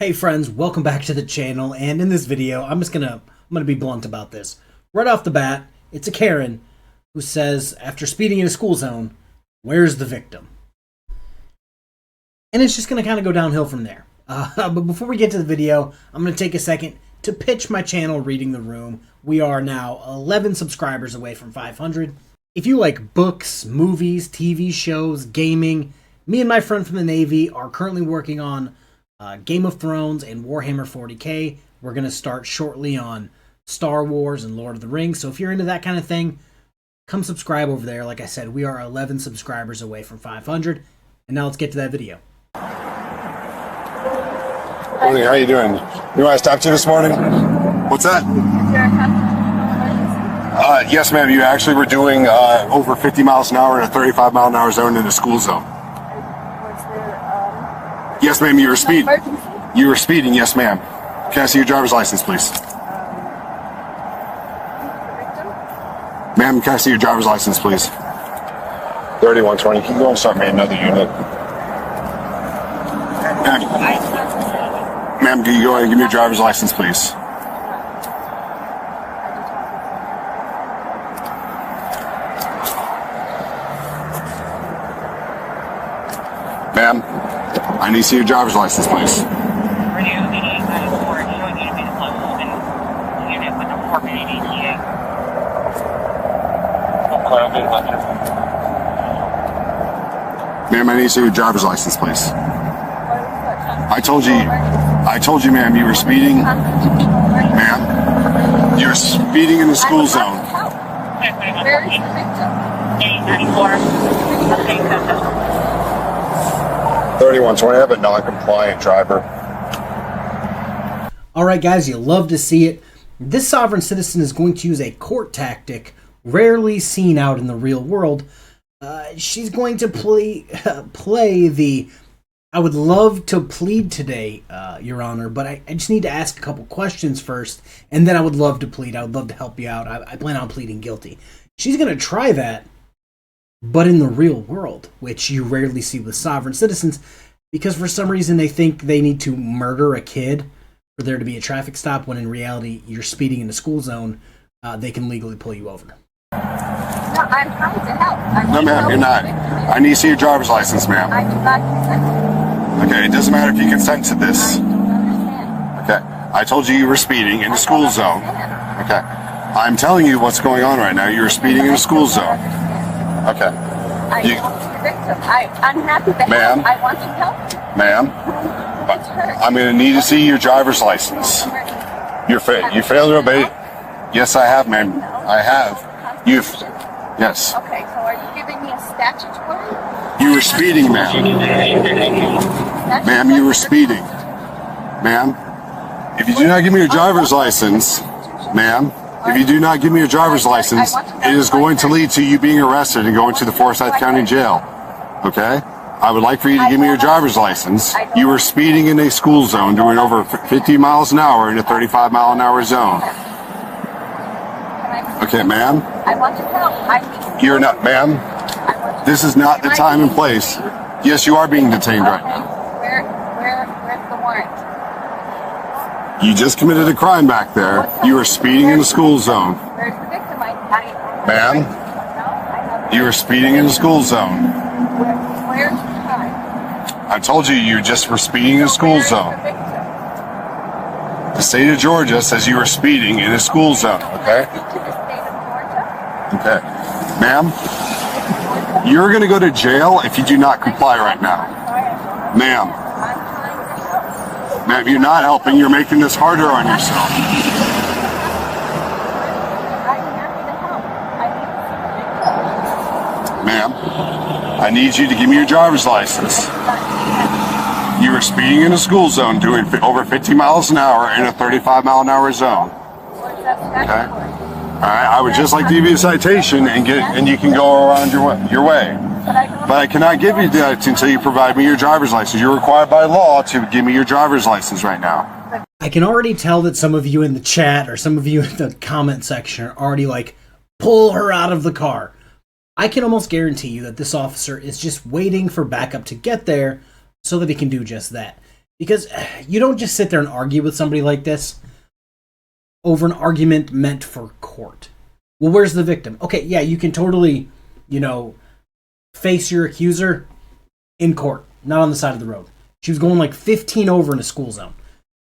Hey friends, welcome back to the channel, and in this video, I'm gonna be blunt about this. Right off the bat, it's a Karen who says, after speeding in a school zone, where's the victim? And it's just gonna kind of go downhill from there. But before we get to the video, I'm gonna take a second to pitch my channel, Reading the Room. We are now 11 subscribers away from 500. If you like books, movies, TV shows, gaming, me and my friend from the Navy are currently working on Game of Thrones and Warhammer 40k. We're going to start shortly on Star Wars and Lord of the Rings. So if you're into that kind of thing, come subscribe over there. Like I said, we are 11 subscribers away from 500. And now let's get to that video. Morning, how you doing? You want to stop to this morning? What's that? Yes, ma'am. You actually were doing over 50 miles an hour in a 35 mile an hour zone in a school zone. Yes, ma'am. You were speeding. You were speeding. Yes, ma'am. Can I see your driver's license, please? Ma'am, can I see your driver's license, please? 3120. Can you go and start me another unit? Ma'am, can you go ahead and give me your driver's license, please? Ma'am, I need to see your driver's license, please. Ma'am, I need to see your driver's license, please. I told you, ma'am, you were speeding. Ma'am, you were speeding in the school zone. Where is the victim? 3120, I have a non-compliant driver. Alright guys, you love to see it. This sovereign citizen is going to use a court tactic rarely seen out in the real world. She's going to play the I would love to plead today, Your Honor, but I just need to ask a couple questions first, and then I would love to plead. I would love to help you out. I plan on pleading guilty. She's going to try that, but in the real world, which you rarely see with sovereign citizens, because for some reason they think they need to murder a kid for there to be a traffic stop, when in reality, you're speeding in a school zone, they can legally pull you over. No, I'm trying to help. No, ma'am, you're not. I need to see your driver's license, ma'am. I do not consent. Okay, it doesn't matter if you consent to this. I don't understand. Okay, I told you were speeding in a school zone. Okay, I'm telling you what's going on right now. You're speeding in a school zone. Okay. I know the victim. I'm happy to help. I want to help. Ma'am, I'm going to need to see your driver's license. You failed to obey. Yes, I have, ma'am. I have. Yes. Okay, so are you giving me a statutory? You were speeding, ma'am. Ma'am, you were speeding. Ma'am, if you do not give me your driver's license, ma'am, if you do not give me your driver's license, it is going to lead to you being arrested and going to the Forsyth County Jail. Okay? I would like for you to give me your driver's license. You were speeding in a school zone doing over 50 miles an hour in a 35 mile an hour zone. Okay, ma'am? I want to help. You're not, ma'am. This is not the time and place. Yes, you are being detained right now. Where's the warrant? You just committed a crime back there. You were speeding in the school zone. Where's the victim? Ma'am, you were speeding in the school zone. Where's the crime? I told you you just were speeding in a school zone. The state of Georgia says you were speeding in a school zone, okay? Okay. Ma'am, you're going to go to jail if you do not comply right now. Ma'am. Ma'am, you're not helping. You're making this harder on yourself. Ma'am, I need you to give me your driver's license. You were speeding in a school zone doing over 50 miles an hour in a 35 mile an hour zone. Okay? Alright, I would just like to give you a citation and you can go around your way. But I cannot give you that until you provide me your driver's license. You're required by law to give me your driver's license right now. I can already tell that some of you in the chat or some of you in the comment section are already like, pull her out of the car. I can almost guarantee you that this officer is just waiting for backup to get there so that he can do just that. Because you don't just sit there and argue with somebody like this over an argument meant for court. Well, where's the victim? Okay, yeah, you can totally, face your accuser in court, not on the side of the road. She was going like 15 over in a school zone.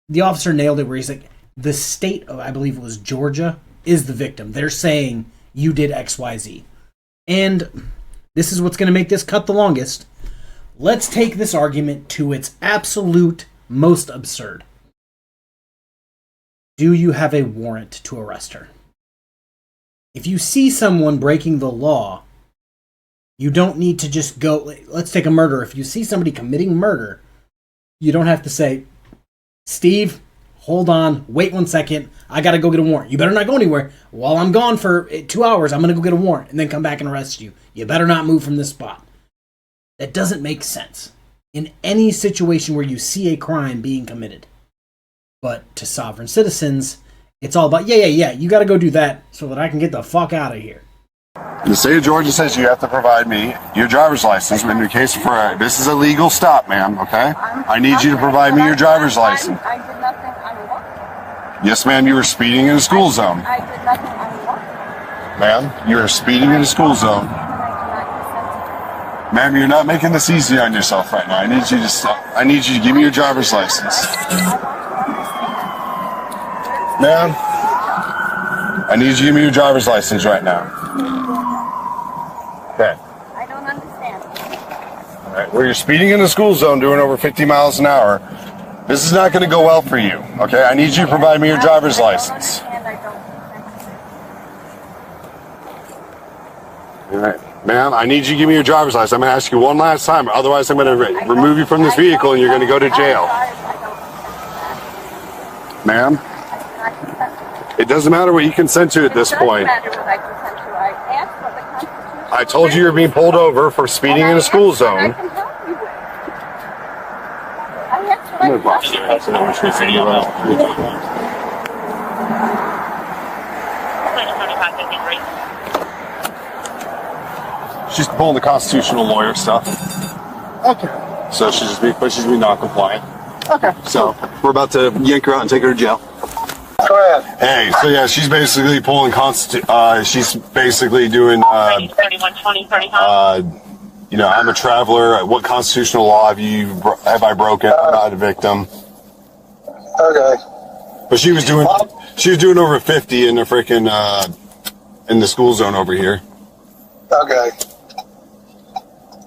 The officer nailed it where he's like, the state of, I believe it was Georgia, is the victim. They're saying you did XYZ. And this is what's going to make this cut the longest. Let's take this argument to its absolute most absurd. Do you have a warrant to arrest her? If you see someone breaking the law, you don't need to just go, let's take a murder. If you see somebody committing murder, you don't have to say, Steve, hold on, wait 1 second, I gotta go get a warrant. You better not go anywhere. While I'm gone for 2 hours, I'm gonna go get a warrant and then come back and arrest you. You better not move from this spot. That doesn't make sense in any situation where you see a crime being committed. But to sovereign citizens, it's all about, yeah, you gotta go do that so that I can get the fuck out of here. The state of Georgia says you have to provide me your driver's license in your case for this is a legal stop, ma'am, okay? I need you to provide me your driver's license. I did nothing unlawful. Yes, ma'am, you were speeding in a school zone. I did nothing unlawful. Ma'am, you were speeding in a school zone. Ma'am, you're not making this easy on yourself right now. I need you to stop. I need you to give me your driver's license. Ma'am, I need you to give me your driver's license right now. Okay. I don't understand. All right. Where you're speeding in the school zone doing over 50 miles an hour, this is not going to go well for you. Okay. I need you to provide me your driver's license. All right. Ma'am, I need you to give me your driver's license. I'm going to ask you one last time. Otherwise, I'm going to remove you from this vehicle and you're going to go to jail. Ma'am, it doesn't matter what you consent to at this point. I told you you're being pulled over for speeding in a school zone. She's pulling the constitutional lawyer stuff. Okay. So she's being non-compliant. Okay. So we're about to yank her out and take her to jail. Go ahead. Hey, so yeah, she's basically pulling she's basically doing, 3120, 35. I'm a traveler. What constitutional law have I broken? I'm not a victim. Okay. But she was doing over 50 in the freaking, in the school zone over here. Okay.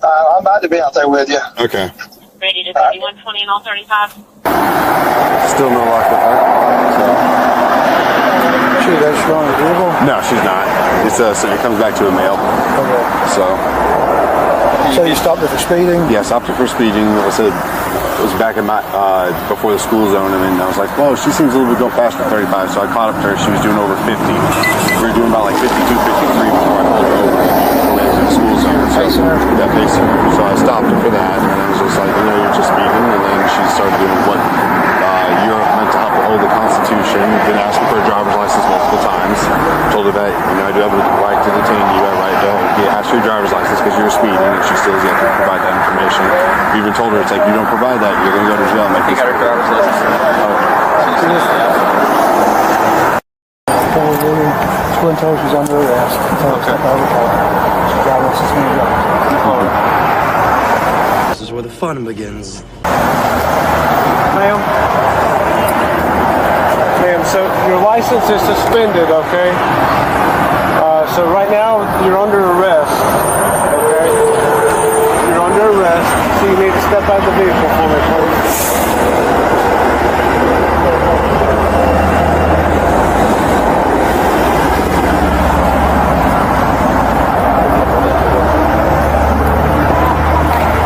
I'm about to be out there with you. Okay. Ready to 3120 and all 35. Still no luck with her. So. She that strong a vehicle? No, she's not. It comes back to a male. Okay. So you stopped her for speeding? Yeah, stopped her for speeding. It was back in my before the school zone, and then I was like, "Whoa, she seems a little bit go faster than 35." So I caught up to her. She was doing over 50. We were doing about like 52, 53 before I pulled her over going into the school zone. So Facing her? Yeah, facing her. So I stopped her for that, and then I was just like, you're just speeding. And then she started doing what you're meant to help uphold the Constitution. Been asking for a driver's license multiple times. Told her that I do have the right to detain you. I have right to ask for your driver's license because you were speeding, and she still has yet to provide that information. We even told her it's like, you don't provide that, you're going to go to jail. You got her driver's license. Twin told she's under arrest. Okay. This is where the fun begins. Ma'am, so your license is suspended, okay? So right now you're under arrest, okay? You're under arrest, so you need to step out of the vehicle for me, please.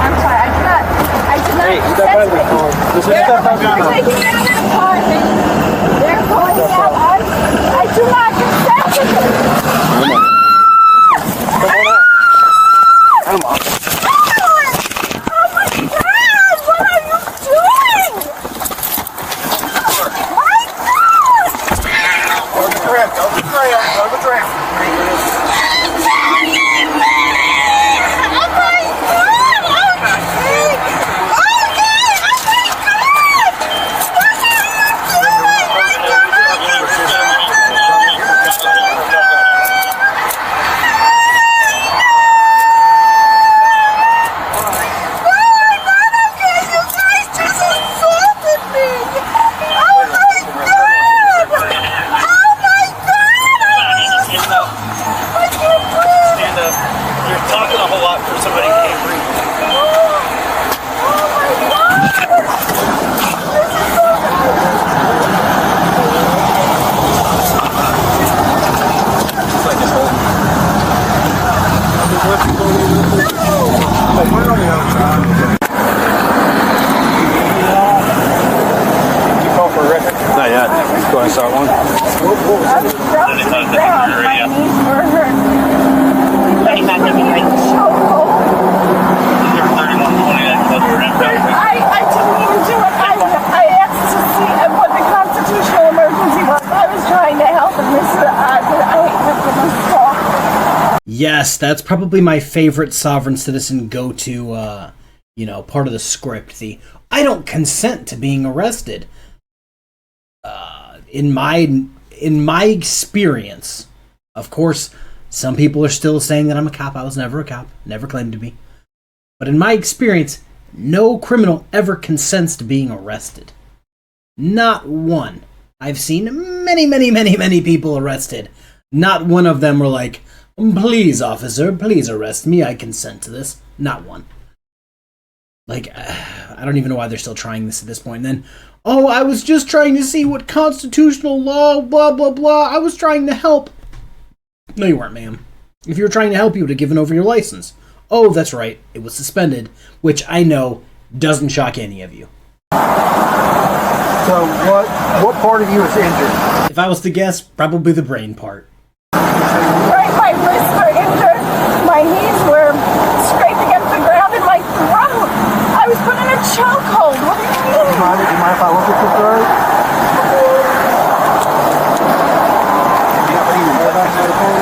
I'm sorry, I did not. Hey, step out of the car. Just step out of the car. They're taking me out of the car, man. They're going out. I do not consent to this. Come on out. Come on. Oh my God! What are you doing? My God! Over the tram. Over the tram. Over the tram. Oh my God! Oh my God! Oh my God! Yes, that's probably my favorite sovereign citizen go-to, part of the script. The I don't consent to being arrested. In my experience, of course, some people are still saying that I'm a cop. I was never a cop, never claimed to be. But in my experience, no criminal ever consents to being arrested. Not one. I've seen many people arrested. Not one of them were like, please, officer, please arrest me. I consent to this. Not one. Like, I don't even know why they're still trying this at this point. And then, oh, I was just trying to see what constitutional law, blah, blah, blah. I was trying to help. No, you weren't, ma'am. If you were trying to help, you would have given over your license. Oh, that's right. It was suspended, which I know doesn't shock any of you. So what part of you is injured? If I was to guess, probably the brain part. Right, my wrists were injured. My knees were scraped against the ground in my throat. I was put in a chokehold. What do you mean? Do you mind if I look at your throat?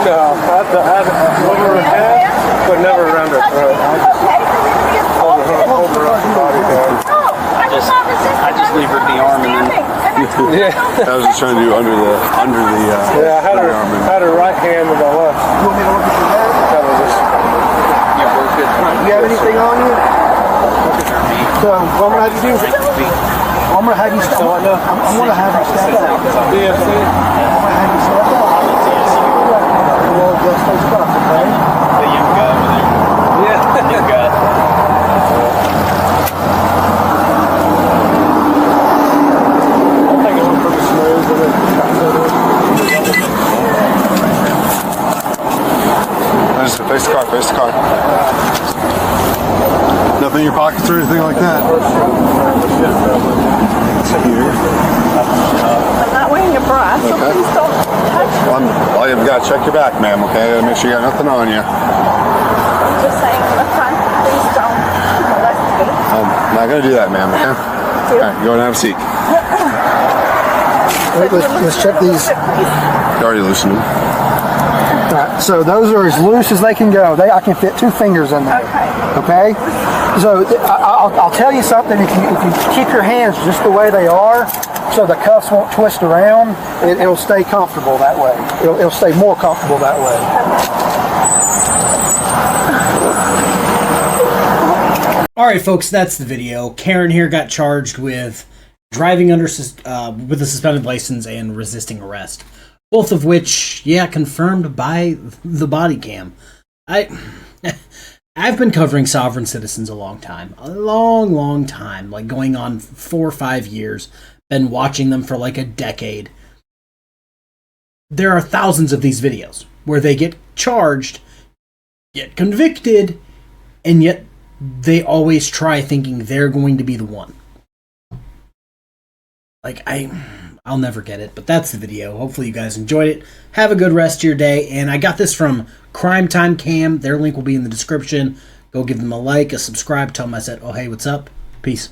No, I had over her head, but never around her throat. Okay, for me to be assaulted. Over her body there. No, I was not resisting. I just leave her the arm and then- Yeah. I was just trying to do under the Yeah, I had her right hand with my left. You want me to look at your head? Kind of just, Yeah, we're good. Do you have anything on you? So what I'm gonna have you do? I'm gonna have you step up. I'm gonna have you step up. DFC. I'm gonna have you step up. We'll adjust those stuff, okay? The young guy over there. Yeah. Young guy. I think it went pretty smooth, but Just face the car, face the car. Nothing in your pockets or anything like that. I'm not wearing a bra, so Okay. please don't touch me. Well, you've got to check your back, ma'am, okay? Make sure you got nothing on you. I'm just saying to the front, please don't molest me. I'm not going to do that, ma'am, okay? All right, go and have a seat. Wait, let's check these. You already loosened them. All right, so those are as loose as they can go. I can fit 2 fingers in there. Okay? So I'll tell you something. If you keep your hands just the way they are, so the cuffs won't twist around, it'll stay comfortable that way. It'll stay more comfortable that way. All right, folks, that's the video. Karen here got charged with driving under with a suspended license and resisting arrest. Both of which, confirmed by the body cam. I've been covering sovereign citizens a long time. A long time. Like going on 4 or 5 years. Been watching them for like a decade. There are thousands of these videos where they get charged, get convicted, and yet they always try thinking they're going to be the one. Like, I'll never get it, but that's the video. Hopefully you guys enjoyed it. Have a good rest of your day, and I got this from Crime Time Cam. Their link will be in the description. Go give them a like, a subscribe, tell them I said, oh hey, what's up? Peace.